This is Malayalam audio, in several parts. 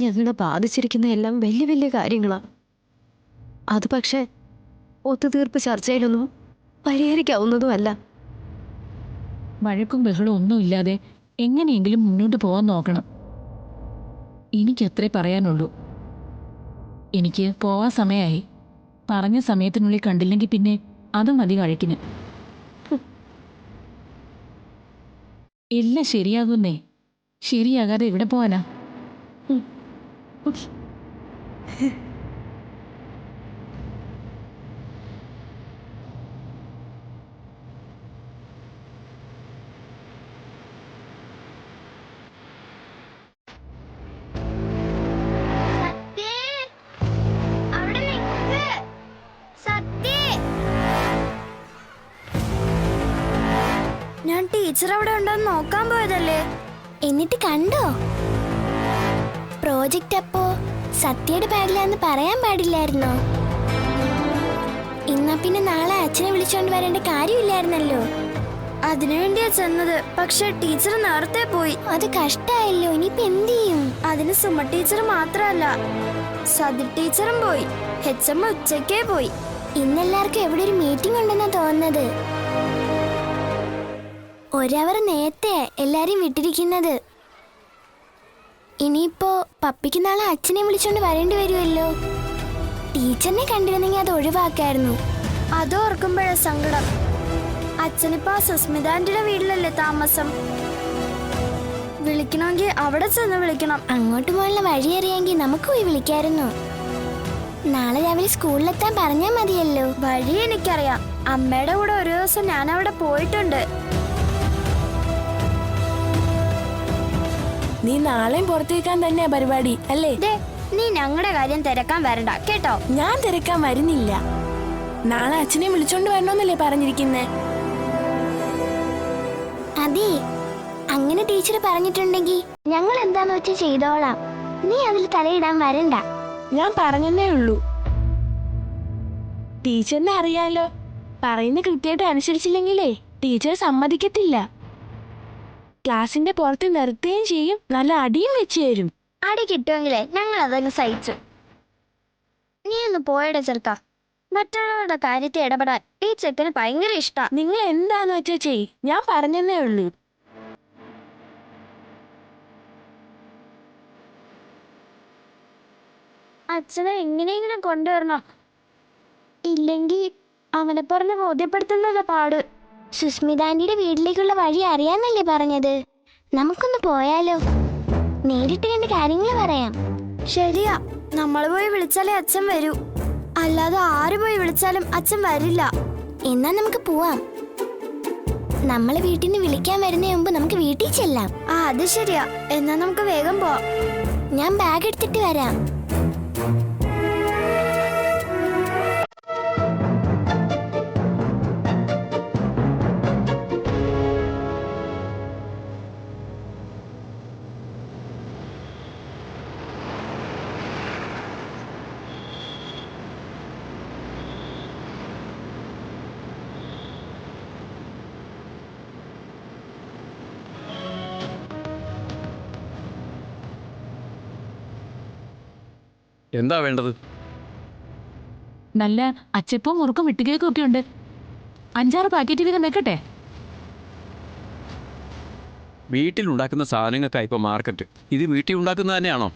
ഞങ്ങളെ ബാധിച്ചിരിക്കുന്ന എല്ലാം വലിയ വലിയ കാര്യങ്ങളാ. അത് പക്ഷേ ഒത്തുതീർപ്പ് ചർച്ചയിലൊന്നും പരിഹരിക്കാവുന്നതുമല്ല. വഴക്കും ബഹളവും ഒന്നും ഇല്ലാതെ എങ്ങനെയെങ്കിലും മുന്നോട്ട് പോകാൻ നോക്കണം. എനിക്കത്രേ പറയാനുള്ളൂ. എനിക്ക് പോവാൻ സമയമായി. പറഞ്ഞ സമയത്തിനുള്ളിൽ കണ്ടില്ലെങ്കിൽ പിന്നെ അതും മതി കഴിക്കിന്. എല്ലാം ശരിയാകുന്നേ. ശരിയാകാതെ എവിടെ പോവാനാ? ഞാൻ ടീച്ചർ അവിടെ ഉണ്ടോന്ന് നോക്കാൻ പോയതല്ലേ. എന്നിട്ട് കണ്ടോ? പ്രോജക്റ്റ് അപ്പോ സത്യയുടെ പാടില്ലാന്ന് പറയാൻ പാടില്ലായിരുന്നോ? ഇന്നാ പിന്നെ നാളെ അച്ഛനെ വിളിച്ചോണ്ട് വരേണ്ട കാര്യമില്ലായിരുന്നല്ലോ. അതിനുവേണ്ടിയാ ചെന്നത്. പക്ഷെ ടീച്ചർ നേരത്തെ പോയി. അത് കഷ്ടായല്ലോ. ഇനിയിപ്പോ എന്ത് ചെയ്യും? അതിന് സുമ ടീച്ചർ മാത്രമല്ല, സതി ടീച്ചറും പോയി. HM ഉച്ചക്കേ പോയി. ഇന്നെല്ലാവർക്കും എവിടെ ഒരു മീറ്റിംഗ് ഉണ്ടെന്നാ തോന്നുന്നത്. ഒരവർ നേരത്തെ എല്ലാരെയും വിട്ടിരിക്കുന്നത്. ഇനിയിപ്പോ പപ്പിക്ക് നാളെ അച്ഛനെ വിളിച്ചോണ്ട് വരേണ്ടി വരുമല്ലോ. ടീച്ചറിനെ കണ്ടിരുന്നെങ്കിൽ അത് ഒഴിവാക്കായിരുന്നു. അത് ഓർക്കുമ്പോഴാ സങ്കടം. അച്ഛനിപ്പോ സുസ്മിത ആന്റിയുടെ വീട്ടിലല്ലേ താമസം. വിളിക്കണമെങ്കിൽ അവിടെ ചെന്ന് വിളിക്കണം. അങ്ങോട്ട് പോകാനുള്ള വഴി അറിയാമെങ്കിൽ നമുക്ക് പോയി വിളിക്കായിരുന്നു. നാളെ രാവിലെ സ്കൂളിലെത്താൻ പറഞ്ഞാൽ മതിയല്ലോ. വഴി എനിക്കറിയാം. അമ്മയുടെ കൂടെ ഒരു ദിവസം ഞാൻ അവിടെ പോയിട്ടുണ്ട്. നീ നാളെയും പുറത്തേക്കാൻ തന്നെയാ പരിപാടി അല്ലേ? നീ ഞങ്ങളുടെ കാര്യം തിരക്കാൻ വരണ്ട കേട്ടോ. ഞാൻ തിരക്കാൻ വരുന്നില്ല. നാളെ അച്ഛനെ വിളിച്ചോണ്ട് വരണോന്നല്ലേ പറഞ്ഞിരിക്കുന്നേ? അതെ, അങ്ങനെ ടീച്ചർ പറഞ്ഞിട്ടുണ്ടെങ്കിൽ ഞങ്ങൾ എന്താന്ന് വെച്ചാൽ ചെയ്തോളാം. നീ അതിൽ തലയിടാൻ വരണ്ട. ഞാൻ പറഞ്ഞതേ ഉള്ളൂ. ടീച്ചറിനെ അറിയാലോ. പറയുന്ന കൃത്യമായിട്ട് അനുസരിച്ചില്ലെങ്കിലേ ടീച്ചർ സമ്മതിക്കത്തില്ല. ക്ലാസിന്റെ പുറത്ത് നിർത്തുകയും ചെയ്യും. നല്ല അടിയും വെച്ച് തരും. അടി കിട്ടുമെങ്കിലേ ഞങ്ങൾ അതങ്ങ് സഹിച്ചു. നീ ഒന്ന് പോയടെ ചെറുക്ക. മറ്റുള്ളവരുടെ കാര്യത്തിൽ ഇടപെടാൻ ഈ ചെക്കന് ഭയങ്കര ഇഷ്ടാ. നിങ്ങൾ എന്താന്ന് വെച്ചാ ചെയ്. ഞാൻ പറഞ്ഞതേ ഉള്ളൂ. അച്ഛനെ എങ്ങനെയെങ്കിലും കൊണ്ടുവരണം. ഇല്ലെങ്കിൽ അവനെ പറഞ്ഞ് ബോധ്യപ്പെടുത്തുന്നത് പാട്. സുസ്മിതാന്റിയുടെ വീട്ടിലേക്കുള്ള വഴി അറിയാന്നല്ലേ പറഞ്ഞത്? നമുക്കൊന്ന് പോയാലോ? നേരിട്ട് കണ്ട് കാര്യങ്ങൾ പറയാം. ശരിയാ, നമ്മൾ പോയി വിളിച്ചാലേ അച്ഛൻ വരൂ. അല്ലാതെ ആര് പോയി വിളിച്ചാലും അച്ഛൻ വരില്ല. എന്നാ നമുക്ക് പോവാം. നമ്മളെ വീട്ടിൽ നിന്ന് വിളിക്കാൻ വരുന്ന മുമ്പ് നമുക്ക് വീട്ടിൽ ചെല്ലാം. അത് ശരിയാ. എന്നാ നമുക്ക് വേഗം പോവാം. ഞാൻ ബാഗ് എടുത്തിട്ട് വരാം. എന്താ വേണ്ടത്? നല്ല അച്ചപ്പവും മുറുക്കും വിട്ടുകേക്കും ഒക്കെ ഉണ്ട്. 5-6 പാക്കറ്റ് വീതം വെക്കട്ടെ? വീട്ടിലുണ്ടാക്കുന്ന സാധനങ്ങൾക്കാണ് ഇപ്പോൾ മാർക്കറ്റ്. ഇത് വീട്ടിൽ ഉണ്ടാക്കുന്നത് തന്നെയാണോ?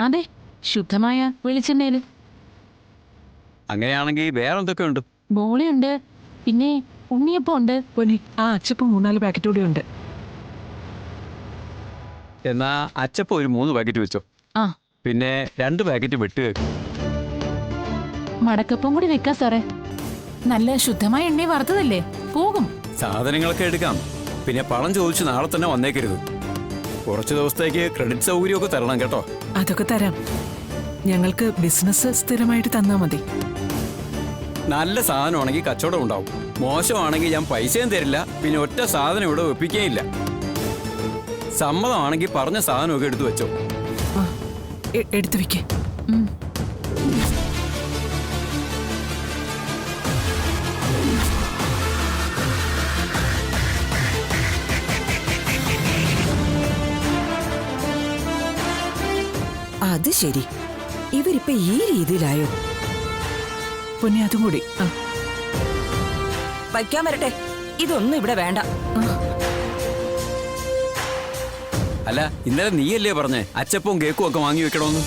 അതെ, ശുദ്ധമായ വെളിച്ചെണ്ണയിൽ. അങ്ങനെയാണെങ്കിൽ വേറെ എന്തൊക്കെ ഉണ്ട്? ബോളിയുണ്ട്, പിന്നെ ഉണ്ണിയപ്പം ഉണ്ട്. ആ അച്ചപ്പം 3-4 പാക്കറ്റ് കൂടി ഉണ്ട്. എന്നാ അച്ചപ്പം ഒരു 3 പാക്കറ്റ് വെച്ചോ. ആ, പിന്നെ 2 പാക്കറ്റ് വെട്ടുകേക്ക്. മടക്കപ്പം കൂടി വെക്കാം സാറേ. നല്ല ശുദ്ധമായ എണ്ണ വറുത്തതല്ലേ, പോകും. സാധനങ്ങളൊക്കെ എടുക്കാം. പിന്നെ പണം ചോദിച്ച് നാളെ തന്നെ വന്നേക്കരുത്. കുറച്ച് ദിവസത്തേക്ക് ക്രെഡിറ്റ് സൗകര്യമൊക്കെ തരണം കേട്ടോ. അതൊക്കെ തരാം. ഞങ്ങൾക്ക് ബിസിനസ് സ്ഥിരമായിട്ട് തന്നാ മതി. നല്ല സാധനമാണെങ്കിൽ കച്ചവടം ഉണ്ടാവും. മോശമാണെങ്കിൽ ഞാൻ പൈസയും തരില്ല. പിന്നെ ഒറ്റ സാധനം ഇവിടെ വെപ്പിക്കുകയില്ല. സമ്മതമാണെങ്കിൽ പറഞ്ഞ സാധനമൊക്കെ എടുത്തു വെച്ചോ. എടുത്തു വെക്കേ. അത് ശരി, ഇവരിപ്പോ ഈ രീതിയിലായോ? പൊന്നെ അതും കൂടി. വയ്ക്കാൻ വരട്ടെ, ഇതൊന്നും ഇവിടെ വേണ്ട. അല്ല, ഇന്നലെ നീയല്ലേ പറഞ്ഞേ അച്ചപ്പവും കേക്കും ഒക്കെ വാങ്ങി വെക്കണമെന്ന്?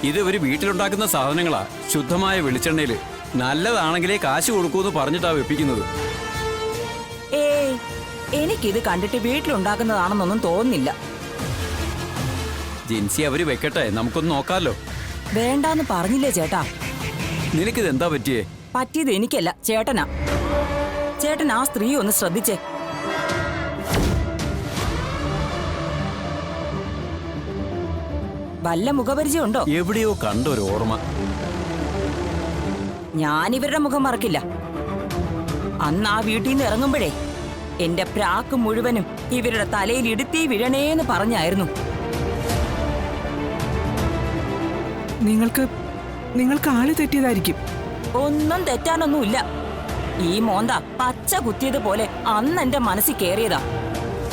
ഇത് ഒരു വീട്ടിലുണ്ടാക്കുന്ന സാധനങ്ങളാ, ശുദ്ധമായ വെളിച്ചെണ്ണയില്. നല്ലതാണെങ്കിലേ കാശ് കൊടുക്കൂന്ന് പറഞ്ഞിട്ടാ വെപ്പിക്കുന്നത്. ഏയ്, എനിക്കിത് കണ്ടിട്ട് വീട്ടിലുണ്ടാക്കുന്നതാണെന്നൊന്നും തോന്നുന്നില്ല. ജിൻസി അവര് വെക്കട്ടെ, നമുക്കൊന്ന് നോക്കാമല്ലോ. വേണ്ടാന്ന് പറഞ്ഞില്ലേ ചേട്ടാ? നിനക്കിത് എന്താ പറ്റിയേ? പറ്റിയത് എനിക്കല്ല, ചേട്ടനാ. ചേട്ടൻ ആ സ്ത്രീ ഒന്ന് ശ്രദ്ധിച്ചേ. വല്ല മുഖപരിചയം ഉണ്ടോ? എവിടെയോ കണ്ട ഒരു ഓർമ്മ. ഞാൻ ഇവരുടെ മുഖം മറക്കില്ല. അന്ന് ആ വീട്ടിൽ നിന്ന് ഇറങ്ങുമ്പോഴേ എന്റെ പ്രാക്ക് മുഴുവനും ഇവരുടെ തലയിൽ ഇടുത്തി വീഴണേന്ന് പറഞ്ഞായിരുന്നു. നിങ്ങൾക്ക് ആള് തെറ്റിയതായിരിക്കും. ഒന്നും തെറ്റാനൊന്നുമില്ല. ഈ മോന്ത പച്ച കുത്തിയതുപോലെ അന്ന് എന്റെ മനസ്സിൽ കേറിയതാ.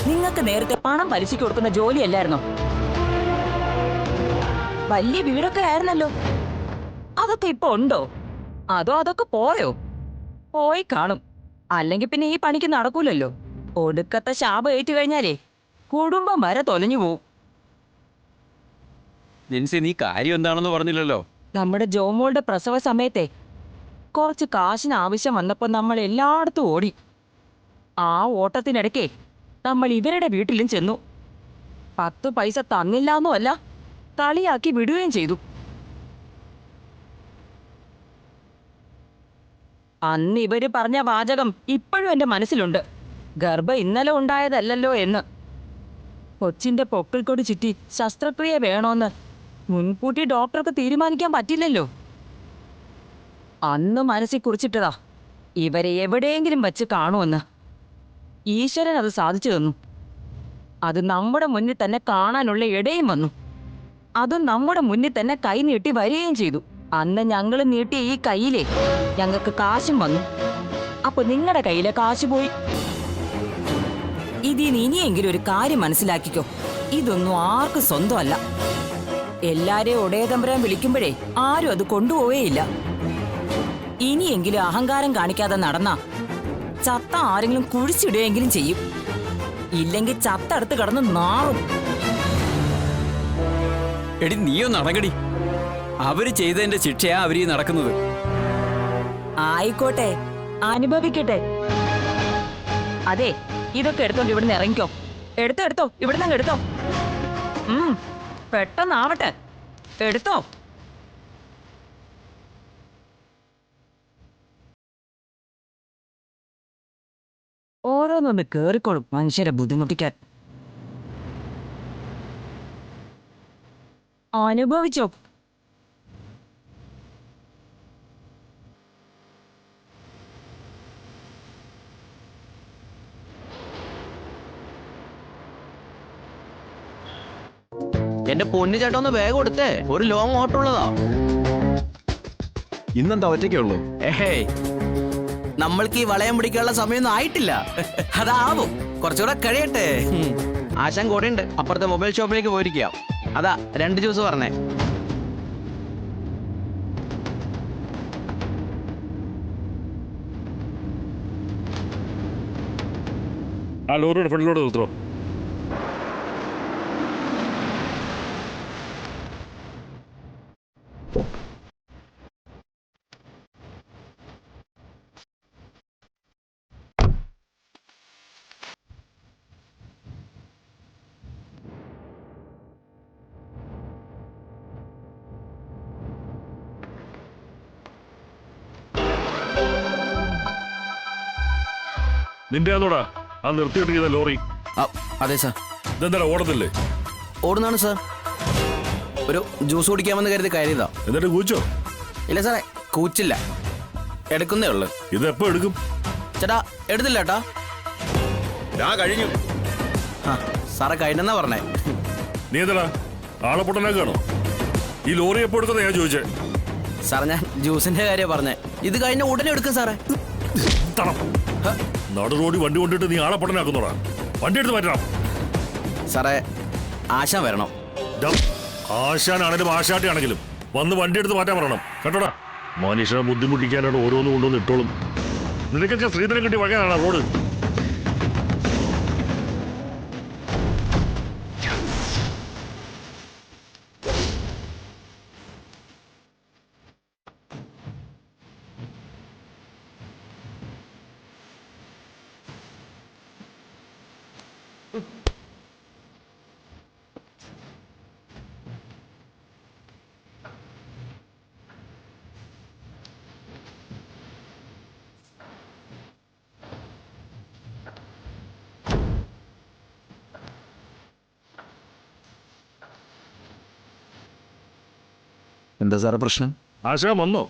നിങ്ങൾക്ക് നേരത്തെ പണം പലിശയ്ക്ക് കൊടുക്കുന്ന ജോലിയല്ലായിരുന്നോ? വലിയ വീടൊക്കെ ആയിരുന്നല്ലോ. അതൊക്കെ ഇപ്പൊ ഉണ്ടോ? അതോ അതൊക്കെ പോയോ? പോയി കാണും. അല്ലെങ്കിൽ പിന്നെ ഈ പണിക്ക് നടക്കൂലല്ലോ. ഒടുക്കത്തെ ശാപം ഏറ്റു കഴിഞ്ഞാലേ കുടുംബം വരെ തൊലഞ്ഞു പോവും. ജിൻസി, നീ കാര്യം എന്താണെന്ന് പറഞ്ഞില്ലല്ലോ. നമ്മുടെ ജോമോളുടെ പ്രസവ സമയത്തെ കുറച്ച് കാശിന് ആവശ്യം വന്നപ്പോൾ നമ്മൾ എല്ലായിടത്തും ഓടി. ആ ഓട്ടത്തിനിടയ്ക്കേ നമ്മൾ ഇവരുടെ വീട്ടിലും ചെന്നു. 10 പൈസ തന്നില്ലാന്നുമല്ല, കളിയാക്കി വിടുകയും ചെയ്തു. അന്ന് ഇവര് പറഞ്ഞ വാചകം ഇപ്പോഴും എന്റെ മനസ്സിലുണ്ട്. ഗർഭം ഇന്നലെ ഉണ്ടായതല്ലല്ലോ എന്ന്. കൊച്ചിന്റെ പൊക്കിൾക്കൊടി ചുറ്റി ശസ്ത്രക്രിയ വേണോന്ന് മുൻകൂട്ടി ഡോക്ടർക്ക് തീരുമാനിക്കാൻ പറ്റില്ലല്ലോ. അന്ന് മനസ്സിൽ കുറിച്ചിട്ടതാ ഇവരെ എവിടെയെങ്കിലും വച്ച് കാണുമെന്ന്. ഈശ്വരൻ അത് സാധിച്ചു തന്നു. അത് നമ്മുടെ മുന്നിൽ തന്നെ കാണാനുള്ള ഇടയും വന്നു. അതും നമ്മുടെ മുന്നിൽ തന്നെ കൈ നീട്ടി വരികയും ചെയ്തു. അന്ന് ഞങ്ങൾ നീട്ടിയ ഈ കയ്യിലേ ഞങ്ങൾക്ക് കാശും വന്നു. അപ്പൊ നിങ്ങളുടെ കയ്യിലെ കാശ് പോയി. ഇതിന് ഇനിയെങ്കിലും ഒരു കാര്യം മനസ്സിലാക്കിക്കോ, ഇതൊന്നും ആർക്കും സ്വന്തമല്ല. എല്ലാരെയും ഒടേതമ്പുരാൻ വിളിക്കുമ്പോഴേ ആരും അത് കൊണ്ടുപോവേയില്ല. ഇനിയെങ്കിലും അഹങ്കാരം കാണിക്കാതെ നടന്നാ ചത്ത ആരെങ്കിലും കുഴിച്ചിടുകയെങ്കിലും ചെയ്യും. ഇല്ലെങ്കിൽ ചത്തടുത്ത് കിടന്ന് നാറും. എടി, നീയൊന്ന് അടങ്ങടി. അവര് ചെയ്തതിന്റെ ശിക്ഷയാ അവരീ നടക്കുന്നത്. ആയിക്കോട്ടെ, അനുഭവിക്കട്ടെ. അതെ, ഇതൊക്കെ എടുത്തോണ്ട് ഇവിടുന്ന് ഇറങ്ങിക്കോ. എടുത്തോ, ഇവിടുന്ന് എടുത്തോ. പെട്ടെന്നാവട്ടെ, എടുത്തോ. ഓരോന്നൊന്ന് കേറിക്കോളും മനുഷ്യരെ ബുദ്ധിമുട്ടിക്കാൻ. അനുഭവിച്ചോ. എന്റെ പൊന്നു ചേട്ടാ, ഒന്ന് വേഗം കൊടുത്തേ, ഒരു ലോങ് ഓട്ടം ഉള്ളതാ. ഇന്നെന്താ ഒറ്റയ്ക്കേ ഉള്ളൂ? ഏഹേ, നമ്മൾക്ക് ഈ വളയം പിടിക്കാനുള്ള സമയമൊന്നും ആയിട്ടില്ല. അതാവും, കുറച്ചുകൂടെ കഴിയട്ടെ. ആശാൻ കൂടെ ഉണ്ട്, അപ്പുറത്തെ മൊബൈൽ ഷോപ്പിലേക്ക് പോയിരിക്കാം. അതാ 2 ജ്യൂസ് പറഞ്ഞേ. ആ ലോറിയുടെ ഫ്രണ്ടിലോട്ട് നിർത്തോ. നിന്റെ ആണോടാ ആ നിർത്തിയിട്ടിരിക്കുന്ന ലോറി? അതെ സാർ. ഇതെന്താ ഓടത്തില്ലേ? ഓടുന്നാണ് സാർ. ഒരു ജ്യൂസ് കുടിക്കാമെന്ന് കരുതി കയറിയതാ. എന്നിട്ട് കൂച്ചോ? ഇല്ല സാറേ, കൂച്ചില്ല, എടുക്കുന്നേ ഉള്ളു. ഇതെപ്പോ എടുക്കും? ചേട്ടാ, എടുത്തില്ല ചേട്ടാ. കഴിഞ്ഞു. സാറേ കഴിഞ്ഞെന്നാ പറഞ്ഞേ. നീ എന്താ ആളെ പൊട്ടനാക്കാണോ? ഈ ലോറി എപ്പോ എടുക്കുന്ന ഞാൻ ചോദിച്ചേ. സാറേ, ഞാൻ ജ്യൂസിന്റെ കാര്യം പറഞ്ഞേ. ഇത് കഴിഞ്ഞ ഉടനെ എടുക്കും സാറേ. നടു റോഡി വണ്ടി കൊണ്ടിട്ട് നീ ആളെ പൊട്ടനാക്കുന്നോടാ. വണ്ടി എടുത്ത് മാറ്റണം സാറേ. ആശാൻ വരണം. ആശാനാണെങ്കിലും ആശാട്ടിയാണെങ്കിലും വന്ന് വണ്ടി എടുത്ത് മാറ്റാൻ പറയണം കേട്ടോടാ. മനുഷ്യനെ ബുദ്ധിമുട്ടിക്കാനായിട്ട് ഓരോന്നും കൊണ്ടുവന്ന് ഇട്ടോളും. നിനക്കൊക്കെ സ്ത്രീധനം കിട്ടി വകയാണ് റോഡ്. എന്താ സാറേ പ്രശ്നം? ആശാൻ വന്നോ?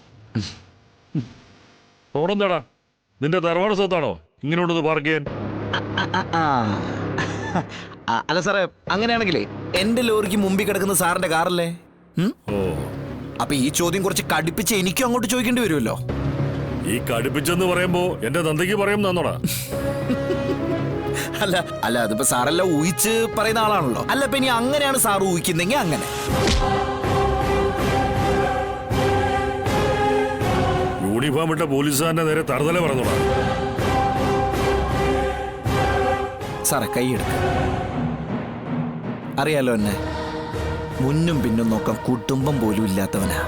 റോഡെന്താടാ നിന്റെ തറവാട് സ്ഥലത്താണോ ഇങ്ങനെ കൊണ്ടത് പാർക്ക് ചെയ്യാൻ? അല്ല സാറേ, അങ്ങനെയാണെങ്കിലേ എന്റെ ലോറിക്ക് മുമ്പിൽ കിടക്കുന്ന സാറിന്റെ കാറല്ലേ? ഓ, അപ്പൊ ഈ ചോദ്യം കുറച്ച് കടുപ്പിച്ച് എനിക്കും അങ്ങോട്ട് ചോദിക്കേണ്ടി വരുമല്ലോ. ഈ കടുപ്പിച്ചെന്ന് പറയുമ്പോ എന്റെ തന്തയ്ക്ക് പറയും തന്നോടാ. അല്ല അല്ല അതിപ്പോ സാറെല്ലാം ഊഹിച്ച് പറയുന്ന ആളാണല്ലോ. അല്ല ഇപ്പൊ ഇനി അങ്ങനെയാണ് സാർ ഊഹിക്കുന്നെങ്കിൽ അങ്ങനെ. യൂണിഫോം ഇട്ട പോലീസുകാരന്റെ നേരെ തറുതല പറഞ്ഞോടാ. സാറേ കൈയെടുക്ക. അറിയാലോ എന്നെ, മുന്നും പിന്നും നോക്കാൻ കുടുംബം പോലും ഇല്ലാത്തവനാ.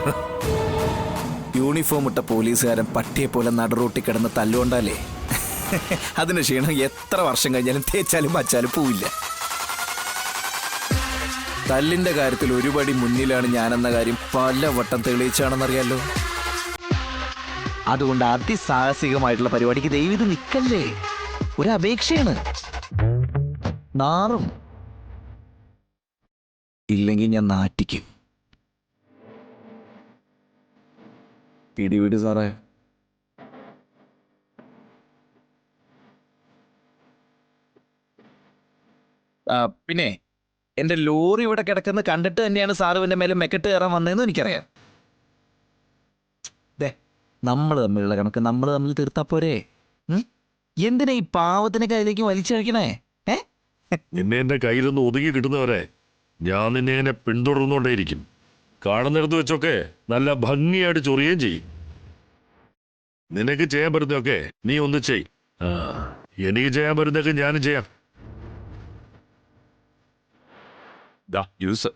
യൂണിഫോം ഇട്ട പോലീസുകാരൻ പട്ടിയെ പോലെ നടുറൂട്ടി കിടന്ന് തല്ലുകൊണ്ടാലേ അതിന് ക്ഷീണം എത്ര വർഷം കഴിഞ്ഞാലും തേച്ചാലും വച്ചാലും പോവില്ല. തല്ലിന്റെ കാര്യത്തിൽ ഒരുപടി മുന്നിലാണ് ഞാനെന്ന കാര്യം പല വട്ടം തെളിയിച്ചാണെന്നറിയാലോ. അതുകൊണ്ട് അതിസാഹസികമായിട്ടുള്ള പരിപാടിക്ക് ദൈവം നിൽക്കല്ലേ. ഒരു അപേക്ഷയാണ്. നാറും ഇല്ലെങ്കിൽ ഞാൻ നാറ്റിക്കും. പിടിവിട് സാറേ. പിന്നെ എന്റെ ലോറി ഇവിടെ കിടക്കുന്ന കണ്ടിട്ട് തന്നെയാണ് സാറ് എന്റെ മേലെ മെക്കെട്ട് കയറാൻ വന്നതെന്ന് എനിക്കറിയാം. നമ്മൾ തമ്മിലുള്ള കണക്ക് നമ്മൾ തമ്മിൽ തീർത്താ പോരെ? എന്തിനാ ഈ പാവത്തിന്റെ കയ്യിലേക്ക് വലിച്ചഴിക്കണേ? നിന്നെ എന്റെ കയ്യിലൊന്ന് ഒതുങ്ങി കിട്ടുന്നവരെ ഞാൻ നിന്നെ ഇങ്ങനെ പിന്തുടർന്നുകൊണ്ടേയിരിക്കും. കാണുന്നിടത്ത് വെച്ചൊക്കെ നല്ല ഭംഗിയായിട്ട് ചൊറിയുകയും ചെയ്യും. നിനക്ക് ചെയ്യാൻ പറ്റുന്നതൊക്കെ നീ ഒന്ന് ചെയ്. എനിക്ക് ചെയ്യാൻ പറ്റുന്നതൊക്കെ ഞാനും ചെയ്യാം. ജ്യൂസ്.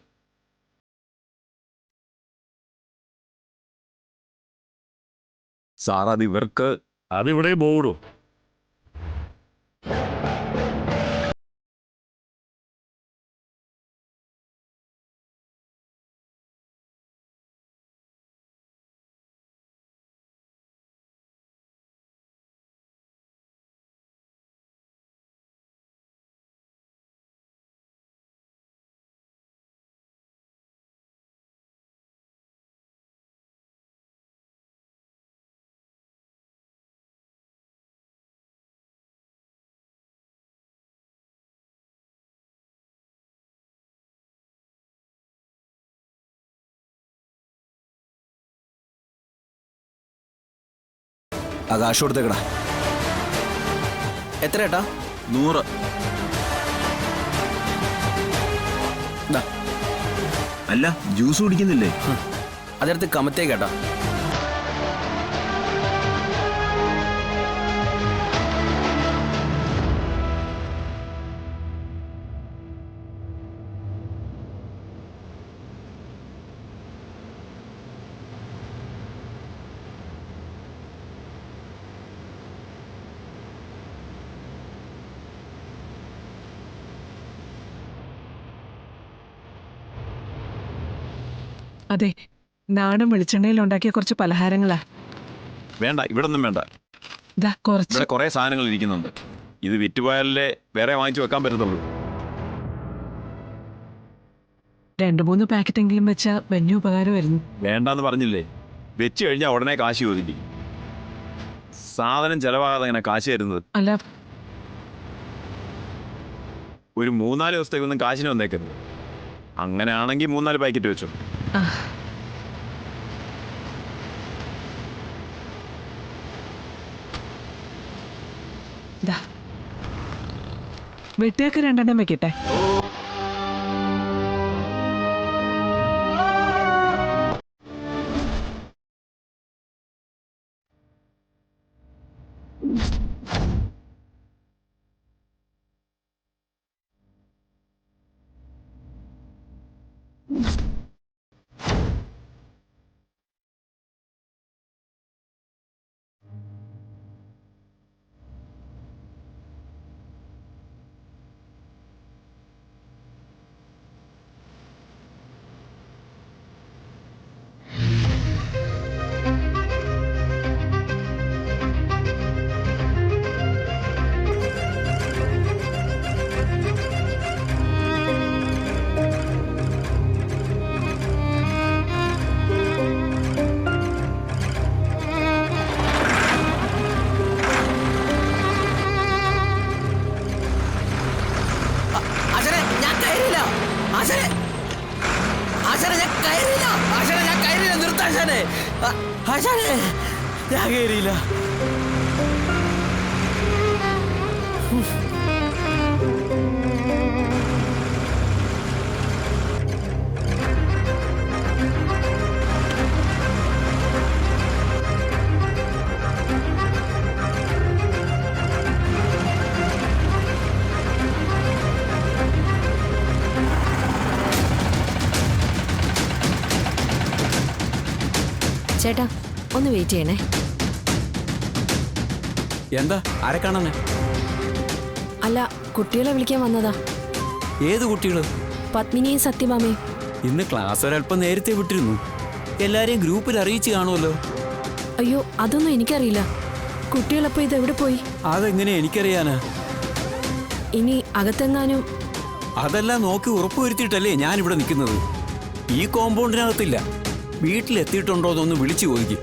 സാർ അത് ഇവർക്ക് അതിവിടെ പോകൂ. ആ കാശ് കൊടുത്തേക്കടാ. എത്ര ഏട്ടാ? 100. അല്ല ജ്യൂസ് കുടിക്കുന്നില്ലേ? അതെടുത്ത് കമത്തേക്കേട്ടാ. അതെ, നാടൻ വെളിച്ചെണ്ണയിൽ ഉണ്ടാക്കിയ കുറച്ച് പലഹാരങ്ങളാ. വേണ്ട, ഇവിടെ ഒന്നും വേണ്ട. ഇതാ കുറച്ച്. ഇവിടെ കുറെ സാധനങ്ങൾ ഇരിക്കുന്നുണ്ട്. ഇത് വിറ്റുപോയാലേ വേറെ വാങ്ങിച്ചു വെക്കാൻ പറ്റത്തുള്ളൂ. 2-3 പാക്കറ്റെങ്കിലും വെച്ചാൽ വലിയ ഉപകാരമായിരുന്നു. വേണ്ടാന്ന് പറഞ്ഞില്ലേ? വെച്ച് കഴിഞ്ഞാൽ ഉടനെ കാശ് ചോദിക്കും. സാധനം ചെലവാകാതെ അങ്ങനെ കാശ് തരുന്നത്. അല്ല, ഒരു 3-4 ദിവസത്തേക്കൊന്നും കാശിന് വന്നേക്കരുത്. അങ്ങനെയാണെങ്കിൽ 3-4 പാക്കറ്റ് വെച്ചോ. വെട്ടിയൊക്കെ 2 വെക്കട്ടെ. ആശാനെ ഞാൻ കയറിയില്ല. ആശാനെ ആശാനെ ഞാൻ കയറിയില്ല. ആശാനെ ഞാൻ കയറിയില്ല. നിർത്ത ആശാനെ. ആശാനെ ഞാൻ കയറിയില്ല. ചേട്ടാ ഒന്ന് വെയിറ്റ് ചെയ്യണേ. എന്താ? ആരെ കാണാനേ? അല്ല, കുട്ടികളെ വിളിക്കാൻ വന്നതാ. ഏത് കുട്ടികള്? പത്മിനിയും സത്യഭാമയും. ഇന്ന് ക്ലാസ് ഒരല്പം നേരത്തെ വിട്ടിരുന്നു. എല്ലാരെയും ഗ്രൂപ്പിൽ അറിയിച്ചു കാണുമല്ലോ. അയ്യോ, അതൊന്നും എനിക്കറിയില്ല. കുട്ടികളപ്പോ ഇതെവിടെ പോയി? അതെങ്ങനെ എനിക്കറിയാനാ? ഇനി അകത്തെങ്ങാനും. അതെല്ലാം നോക്കി ഉറപ്പുവരുത്തിയിട്ടല്ലേ ഞാൻ ഇവിടെ നിൽക്കുന്നത്. ഈ കോമ്പൗണ്ടിനകത്തില്ല. വീട്ടിലെത്തിയിട്ടുണ്ടോ എന്നൊന്ന് വിളിച്ചു ചോദിക്കും.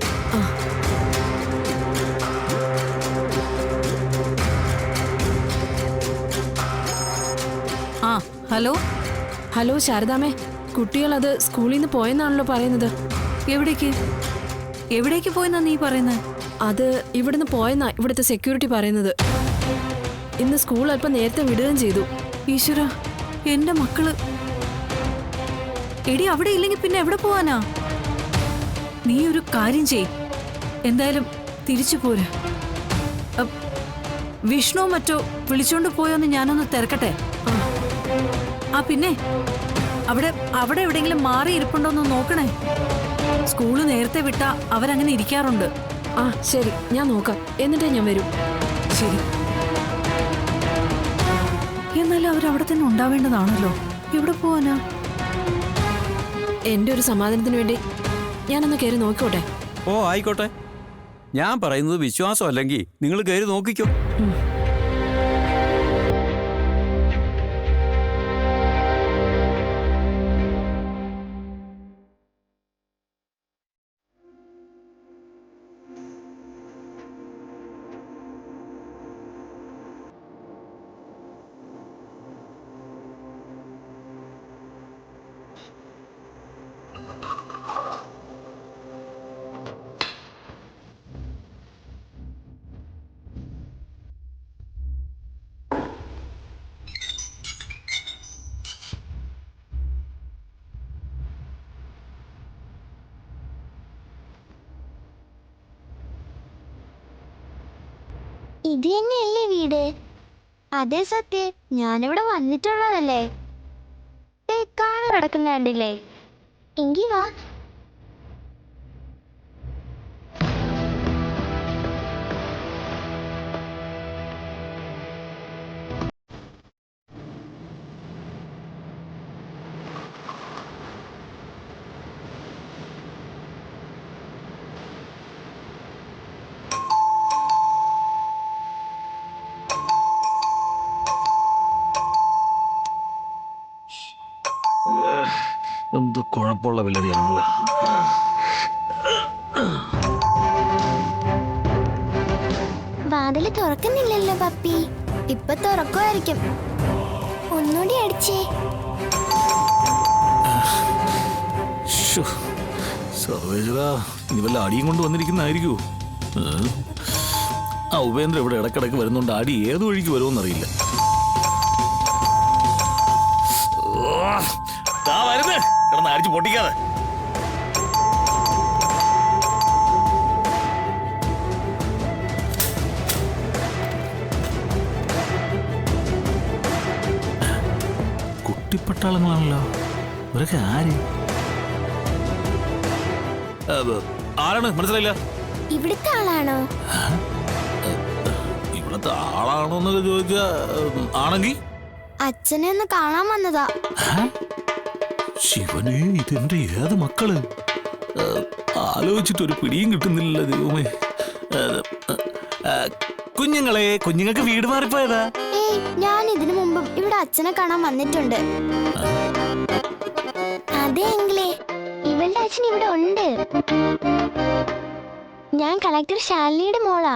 ആ ഹലോ. ഹലോ ശാരദാമേ, കുട്ടികൾ അത് സ്കൂളിൽ നിന്ന് പോയെന്നാണല്ലോ പറയുന്നത്. എവിടേക്ക്? എവിടേക്ക് പോയെന്നാ നീ പറയുന്നത്? അത് ഇവിടുന്ന് പോയെന്നാ ഇവിടുത്തെ സെക്യൂരിറ്റി പറയുന്നത്. ഇന്ന് സ്കൂൾ അല്പം നേരത്തെ വിടുകയും ചെയ്തു. ഈശ്വര, എന്റെ മക്കള്. എടി, അവിടെ ഇല്ലെങ്കിൽ പിന്നെ എവിടെ പോവാനാ? നീ ഒരു കാര്യം ചെയ്, എന്തായാലും തിരിച്ചു പോര്. വിഷ്ണു മറ്റോ വിളിച്ചോണ്ട് പോയോന്ന് ഞാനൊന്ന് തിരക്കട്ടെ. ആ പിന്നെ അവിടെ എവിടെയെങ്കിലും മാറി ഇരിപ്പുണ്ടോന്ന് നോക്കണേ. സ്കൂള് നേരത്തെ വിട്ടാ അവരങ്ങനെ ഇരിക്കാറുണ്ട്. ആ ശരി, ഞാൻ നോക്കാം. എന്നിട്ടേ ഞാൻ വരും. ശരി. എന്നാലും അവരവിടെ തന്നെ ഉണ്ടാവേണ്ടതാണല്ലോ. എവിടെ പോവാനാ? എന്റെ ഒരു സമാധാനത്തിന് വേണ്ടി ഞാനൊന്ന് കയറി നോക്കിക്കോട്ടെ. ഓ ആയിക്കോട്ടെ. ഞാൻ പറയുന്നത് വിശ്വാസം അല്ലെങ്കിൽ നിങ്ങൾ കയറി നോക്കിക്കോ. ഇത് തന്നെയല്ലേ വീട്? അതെ സത്യ, ഞാനിവിടെ വന്നിട്ടുള്ളതല്ലേ. കാണാൻ കിടക്കുന്ന കണ്ടില്ലേ? എങ്കി വാ. എന്ത് കുഴപ്പമുള്ള വിലടിയാണത്. വാതില് തുറക്കുന്നില്ലല്ലോ പപ്പി. ഇപ്പൊ തുറക്കുമായിരിക്കും. ഒന്നുകൂടി അടിച്ചേ. സർവേശ്വര, ഇനി വല്ല അടിയും കൊണ്ട് വന്നിരിക്കുന്നതായിരിക്കൂ. ആ ഉപേന്ദ്ര ഇവിടെ ഇടക്കിടക്ക് വരുന്നുണ്ട്. അടി ഏത് വഴിക്ക് വരുമെന്നറിയില്ല. കിടന്ന് അടിച്ച് പൊട്ടിക്കാതെ. കുട്ടിപ്പട്ടാളങ്ങളാണല്ലോ. ഇവരൊക്കെ ആര്? ആരാണ് മനസ്സിലായില്ല? ഇവിടുത്തെ ആളാണോ? ഇവിടത്തെ ആളാണോ എന്നൊക്കെ ചോദിച്ചാ ആണെങ്കി അച്ഛനെ ഒന്ന് കാണാൻ വന്നതാ. ശിവനെ, ഇതെന്റെ ഏത് മക്കള്? ആലോചിച്ചിട്ട് ഒരു പിടിയും കിട്ടുന്നില്ല ദൈവമേ. കുഞ്ഞുങ്ങളെ, കുഞ്ഞുങ്ങൾക്ക് വീട് മാറിപ്പോയതാ. ഏയ്, ഞാൻ ഇതിനു മുമ്പും ഇവിടെ അച്ഛനെ കാണാൻ വന്നിട്ടുണ്ട്. അതെ എങ്കിലേ, ഇവളുടെ അച്ഛൻ ഇവിടെ ഉണ്ട്. ഞാൻ കളക്ടർ ശാലിനിയുടെ മോളാ.